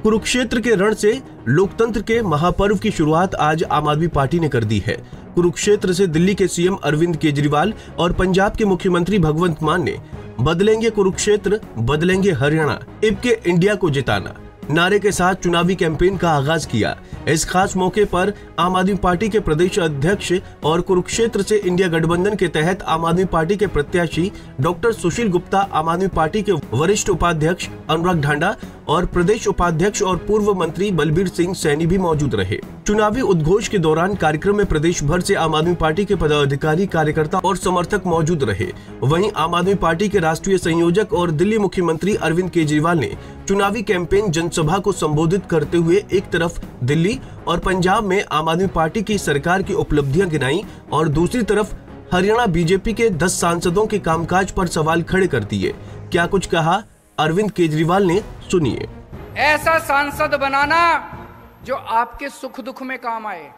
कुरुक्षेत्र के रण से लोकतंत्र के महापर्व की शुरुआत आज आम आदमी पार्टी ने कर दी है। कुरुक्षेत्र से दिल्ली के सीएम अरविंद केजरीवाल और पंजाब के मुख्यमंत्री भगवंत मान ने बदलेंगे कुरुक्षेत्र, बदलेंगे हरियाणा, इबके इंडिया को जिताना नारे के साथ चुनावी कैंपेन का आगाज किया। इस खास मौके पर आम आदमी पार्टी के प्रदेश अध्यक्ष और कुरुक्षेत्र से इंडिया गठबंधन के तहत आम आदमी पार्टी के प्रत्याशी डॉक्टर सुशील गुप्ता, आम आदमी पार्टी के वरिष्ठ उपाध्यक्ष अनुराग ढांडा और प्रदेश उपाध्यक्ष और पूर्व मंत्री बलबीर सिंह सैनी भी मौजूद रहे। चुनावी उद्घोष के दौरान कार्यक्रम में प्रदेश भर से आम आदमी पार्टी के पदाधिकारी, कार्यकर्ता और समर्थक मौजूद रहे। वहीं आम आदमी पार्टी के राष्ट्रीय संयोजक और दिल्ली मुख्यमंत्री अरविंद केजरीवाल ने चुनावी कैंपेन जनसभा को संबोधित करते हुए एक तरफ दिल्ली और पंजाब में आम आदमी पार्टी की सरकार की उपलब्धियां गिनाई और दूसरी तरफ हरियाणा बीजेपी के 10 सांसदों के कामकाज पर सवाल खड़े कर दिए। क्या कुछ कहा अरविंद केजरीवाल ने, सुनिए। ऐसा सांसद बनाना जो आपके सुख दुख में काम आए।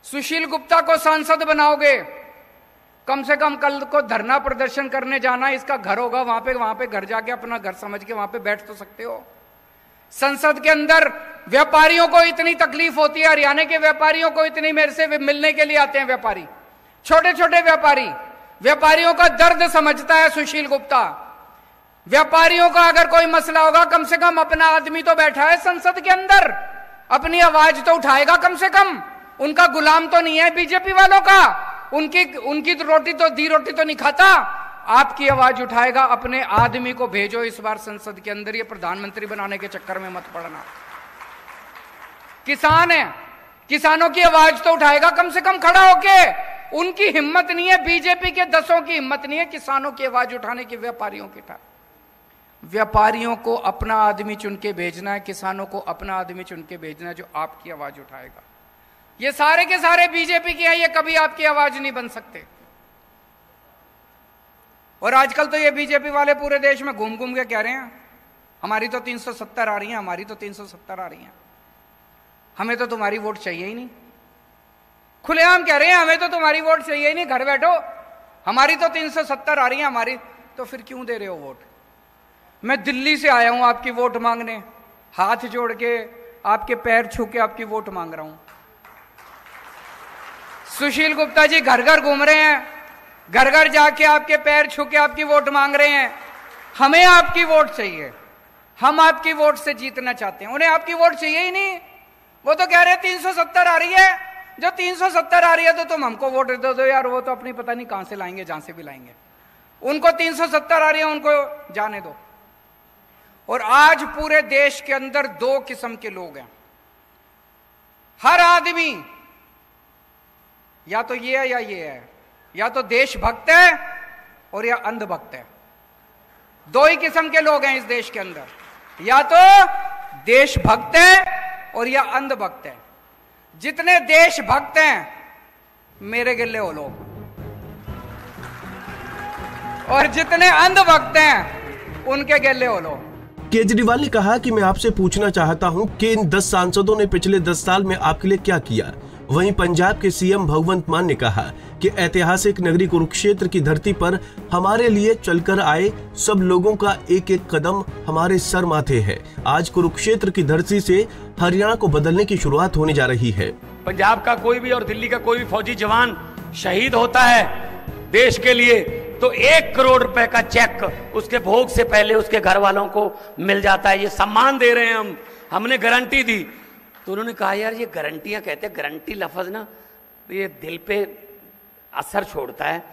सुशील गुप्ता को सांसद बनाओगे, कम से कम कल को धरना प्रदर्शन करने जाना, इसका घर होगा वहां पे घर जाके अपना घर समझ के वहां पे बैठ तो सकते हो। संसद के अंदर व्यापारियों को इतनी तकलीफ होती है, हरियाणा के व्यापारियों को इतनी, मेरे से मिलने के लिए आते हैं व्यापारी, छोटे छोटे व्यापारियों का दर्द समझता है सुशील गुप्ता। व्यापारियों का अगर कोई मसला होगा, कम से कम अपना आदमी तो बैठा है संसद के अंदर, अपनी आवाज तो उठाएगा कम से कम। उनका गुलाम तो नहीं है बीजेपी वालों का, उनकी रोटी तो नहीं खाता। आपकी आवाज उठाएगा, अपने आदमी को भेजो इस बार संसद के अंदर। ये प्रधानमंत्री बनाने के चक्कर में मत पड़ना। किसान है, किसानों की आवाज तो उठाएगा कम से कम खड़ा होके। उनकी हिम्मत नहीं है, बीजेपी के 10 की हिम्मत नहीं है किसानों की आवाज उठाने की, व्यापारियों की। व्यापारियों को अपना आदमी चुन के भेजना है, किसानों को अपना आदमी चुन के भेजना है जो आपकी आवाज उठाएगा। ये सारे के सारे बीजेपी के हैं, ये कभी आपकी आवाज नहीं बन सकते। और आजकल तो ये बीजेपी वाले पूरे देश में घूम घूम के कह रहे हैं हमारी तो 370 आ रही हैं, हमारी तो 370 आ रही हैं, हमें तो तुम्हारी वोट चाहिए ही नहीं। खुलेआम कह रहे हैं हमें तो तुम्हारी वोट चाहिए ही नहीं, घर बैठो, हमारी तो 370 आ रही है हमारी। तो फिर क्यों दे रहे हो वोट? मैं दिल्ली से आया हूं आपकी वोट मांगने, हाथ जोड़ के आपके पैर छू के आपकी वोट मांग रहा हूं। सुशील गुप्ता जी घर घर घूम रहे हैं, घर घर जाके आपके पैर छू के आपकी वोट मांग रहे हैं। हमें आपकी वोट चाहिए, हम आपकी वोट से जीतना चाहते हैं, उन्हें आपकी वोट चाहिए ही नहीं। वो तो कह रहे हैं 370 आ रही है, जो 370 आ रही है तो तुम हमको वोट दे दो यार, वो तो अपनी पता नहीं कहां से लाएंगे, जहां से भी लाएंगे। उनको 370 आ रही है, उनको जाने दो। और आज पूरे देश के अंदर 2 किस्म के लोग हैं। हर आदमी या तो ये है या ये है, या तो देशभक्त है और या अंधभक्त है। 2 ही किस्म के लोग हैं इस देश के अंदर, या तो देशभक्त है और या अंधभक्त है। जितने देशभक्त हैं मेरे गिल्ले हो लो, और जितने अंधभक्त हैं उनके गिल्ले हो लो। केजरीवाल ने कहा कि मैं आपसे पूछना चाहता हूं कि इन 10 सांसदों ने पिछले 10 साल में आपके लिए क्या किया। वहीं पंजाब के सीएम भगवंत मान ने कहा कि ऐतिहासिक नगरी कुरुक्षेत्र की धरती पर हमारे लिए चलकर आए सब लोगों का एक एक कदम हमारे सर माथे है। आज कुरुक्षेत्र की धरती से हरियाणा को बदलने की शुरुआत होने जा रही है। पंजाब का कोई भी और दिल्ली का कोई भी फौजी जवान शहीद होता है देश के लिए, तो 1 करोड़ रुपए का चेक उसके भोग से पहले उसके घर वालों को मिल जाता है। ये सम्मान दे रहे हैं हमने गारंटी दी। तो उन्होंने कहा यार ये गारंटियां कहते हैं, गारंटी लफ्ज ना ये दिल पे असर छोड़ता है।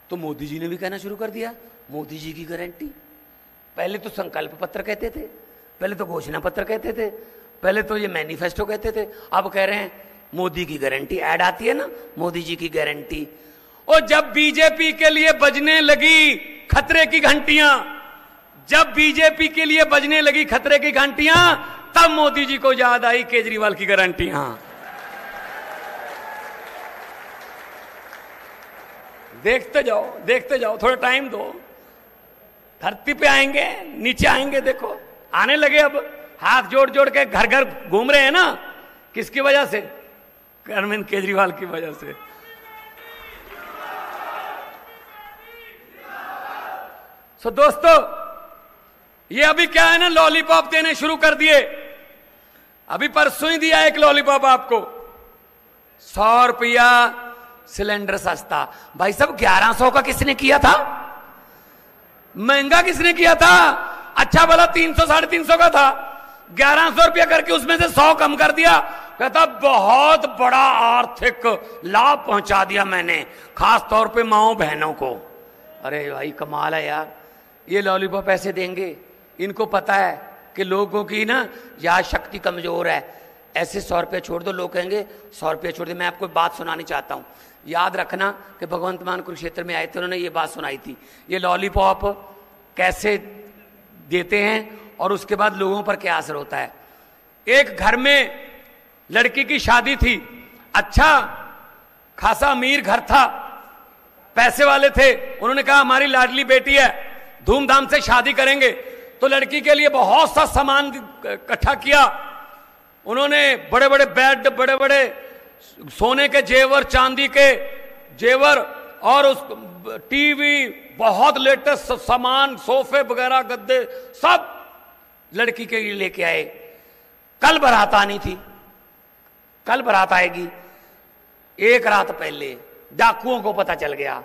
तो मोदी जी ने भी कहना शुरू कर दिया मोदी जी की गारंटी। पहले तो संकल्प पत्र कहते थे, पहले तो घोषणा पत्र कहते थे, पहले तो ये मैनिफेस्टो कहते थे, अब कह रहे हैं मोदी की गारंटी। ऐड आती है ना मोदी जी की गारंटी। और जब बीजेपी के लिए बजने लगी खतरे की घंटियां, जब बीजेपी के लिए बजने लगी खतरे की घंटियां, तब मोदी जी को याद आई केजरीवाल की गारंटियां। देखते जाओ, थोड़ा टाइम दो, धरती पे आएंगे, नीचे आएंगे। देखो आने लगे, अब हाथ जोड़ जोड़ के घर घर घूम रहे हैं ना। किसकी वजह से? अरविंद केजरीवाल की वजह से। सो दोस्तों, ये अभी क्या है ना, लॉलीपॉप देने शुरू कर दिए। अभी परसों ही दिया एक लॉलीपॉप आपको, 100 रुपया सिलेंडर सस्ता। भाई साहब 1100 का किसने किया था? महंगा किसने किया था? अच्छा भला 300 350 का था, 1100 रुपया करके उसमें से 100 कम कर दिया। कहता बहुत बड़ा आर्थिक लाभ पहुंचा दिया मैंने, खास तौर पे माओ बहनों को। अरे भाई कमाल है यार, ये लॉलीपॉप ऐसे देंगे, इनको पता है कि लोगों की ना याद शक्ति कमजोर है। ऐसे 100 रुपये छोड़ दो, लोग कहेंगे 100 रुपये छोड़ दे। मैं आपको बात सुनानी चाहता हूं, याद रखना कि भगवंत मान कुरुक्षेत्र में आए थे, उन्होंने ये बात सुनाई थी, ये लॉलीपॉप कैसे देते हैं और उसके बाद लोगों पर क्या असर होता है। एक घर में लड़की की शादी थी, अच्छा खासा अमीर घर था, पैसे वाले थे। उन्होंने कहा हमारी लाडली बेटी है, धूमधाम से शादी करेंगे, तो लड़की के लिए बहुत सा सामान इकट्ठा किया। उन्होंने बड़े बड़े बेड, बड़े बड़े सोने के जेवर, चांदी के जेवर और उस टीवी, बहुत लेटेस्ट सामान, सोफे वगैरह, गद्दे, सब लड़की के लिए लेके आए। कल बारात आनी थी, कल बारात आएगी। एक रात पहले डाकुओं को पता चल गया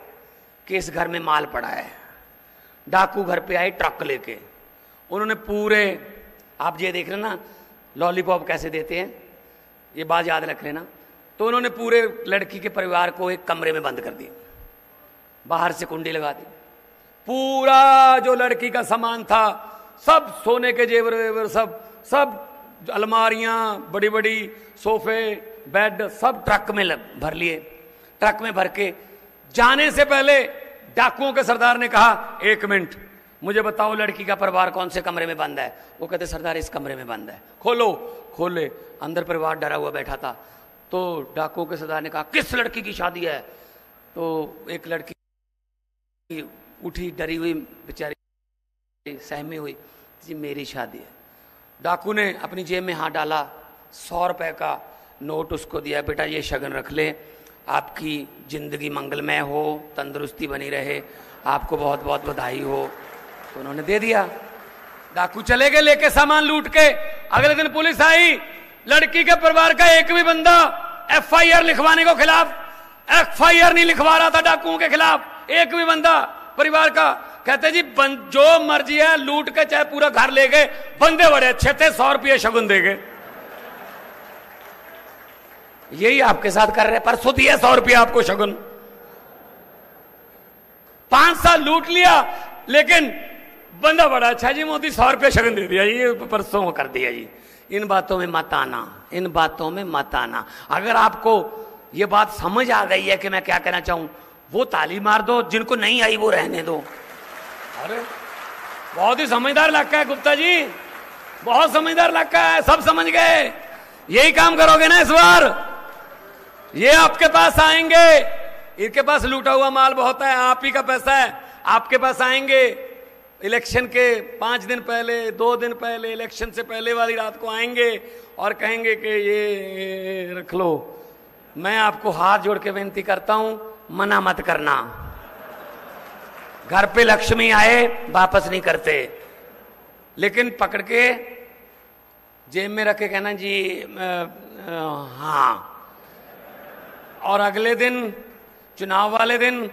कि इस घर में माल पड़ा है। डाकू घर पे आए ट्रक लेके, उन्होंने पूरे, आप ये देख रहे ना लॉलीपॉप कैसे देते हैं, ये बात याद रख लेना। तो उन्होंने पूरे लड़की के परिवार को एक कमरे में बंद कर दिया, बाहर से कुंडी लगा दी। पूरा जो लड़की का सामान था, सब सोने के जेवर वेवर, सब अलमारियां, बड़ी बड़ी सोफे, बेड, सब ट्रक में भर लिए। ट्रक में भर के जाने से पहले डाकुओं के सरदार ने कहा, 1 मिनट मुझे बताओ लड़की का परिवार कौन से कमरे में बंद है। वो कहते सरदार इस कमरे में बंद है। खोलो। खोले, अंदर परिवार डरा हुआ बैठा था। तो डाकुओं के सरदार ने कहा किस लड़की की शादी है? तो एक लड़की उठी, डरी हुई बेचारी, सहमी हुई, जी मेरी शादी है। डाकू ने अपनी जेब में हाथ डाला, 100 रुपए का नोट उसको दिया, बेटा ये शगन रख ले, आपकी जिंदगी मंगलमय हो, तंदुरुस्ती बनी रहे, आपको बहुत बहुत बधाई हो। तो उन्होंने दे दिया। डाकू चले गए लेके सामान लूट के। अगले दिन पुलिस आई, लड़की के परिवार का एक भी बंदा FIR लिखवाने को खिलाफ FIR नहीं लिखवा रहा था डाकुओं के खिलाफ, एक भी बंदा परिवार का। कहते जी जो मर्जी है लूट के चाहे पूरा घर ले गए, बंदे बड़े अच्छे थे, 100 रुपये शगुन दे गए। यही आपके साथ कर रहे, परसों दिया 100 रुपया आपको शगुन। 5 साल लूट लिया, लेकिन बंदा बड़ा अच्छा जी, मोदी 100 रुपया शगुन दे दिया, ये परसों कर दिया जी। इन बातों में मत आना, इन बातों में मत आना। अगर आपको ये बात समझ आ गई है कि मैं क्या कहना चाहूं, वो ताली मार दो, जिनको नहीं आई वो रहने दो। अरे बहुत ही समझदार इलाका है गुप्ता जी, बहुत समझदार इलाका है, सब समझ गए। यही काम करोगे ना इस बार, ये आपके पास आएंगे, इनके पास लूटा हुआ माल बहुत है, आप ही का पैसा है, आपके पास आएंगे। इलेक्शन के 5 दिन पहले, 2 दिन पहले, इलेक्शन से पहले वाली रात को आएंगे और कहेंगे कि ये रख लो। मैं आपको हाथ जोड़ के विनती करता हूं, मना मत करना। घर पे लक्ष्मी आए वापस नहीं करते, लेकिन पकड़ के जेब में रख के कहना जी हाँ। और अगले दिन, चुनाव वाले दिन,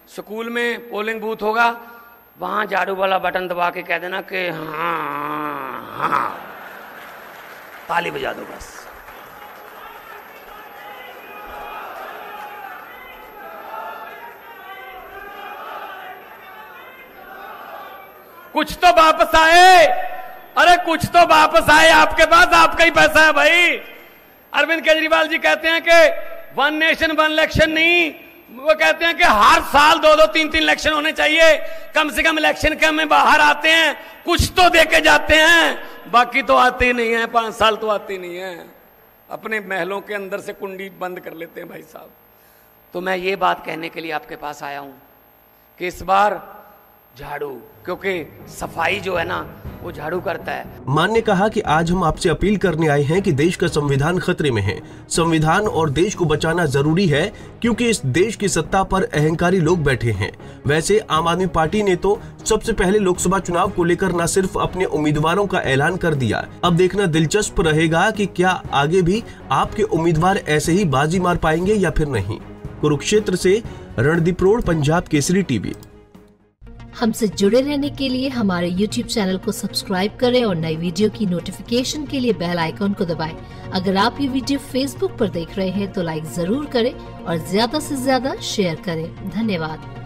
स्कूल में पोलिंग बूथ होगा, वहां झाड़ू वाला बटन दबा के कह देना कि हाँ हाँ, ताली बजा दो बस। कुछ तो वापस आए, अरे कुछ तो वापस आए आपके पास, आपका ही पैसा है भाई। अरविंद केजरीवाल जी कहते हैं कि 1 नेशन 1 इलेक्शन नहीं, वो कहते हैं कि हर साल 2-2, 3-3 इलेक्शन होने चाहिए, कम से कम इलेक्शन के में बाहर आते हैं, कुछ तो दे के जाते हैं, बाकी तो आते ही नहीं है, 5 साल तो आते ही नहीं है, अपने महलों के अंदर से कुंडी बंद कर लेते हैं भाई साहब। तो मैं ये बात कहने के लिए आपके पास आया हूं कि इस बार झाड़ू, क्योंकि सफाई जो है ना वो झाड़ू करता है। मान ने कहा कि आज हम आपसे अपील करने आए हैं कि देश का संविधान खतरे में है। संविधान और देश को बचाना जरूरी है क्योंकि इस देश की सत्ता पर अहंकारी लोग बैठे हैं। वैसे आम आदमी पार्टी ने तो सबसे पहले लोकसभा चुनाव को लेकर न सिर्फ अपने उम्मीदवारों का ऐलान कर दिया, अब देखना दिलचस्प रहेगा कि क्या आगे भी आपके उम्मीदवार ऐसे ही बाजी मार पाएंगे या फिर नहीं। कुरुक्षेत्र से रणदीप रोड, पंजाब केसरी टीवी। हमसे जुड़े रहने के लिए हमारे YouTube चैनल को सब्सक्राइब करें और नई वीडियो की नोटिफिकेशन के लिए बेल आइकॉन को दबाएं। अगर आप ये वीडियो Facebook पर देख रहे हैं तो लाइक जरूर करें और ज्यादा से ज्यादा शेयर करें। धन्यवाद।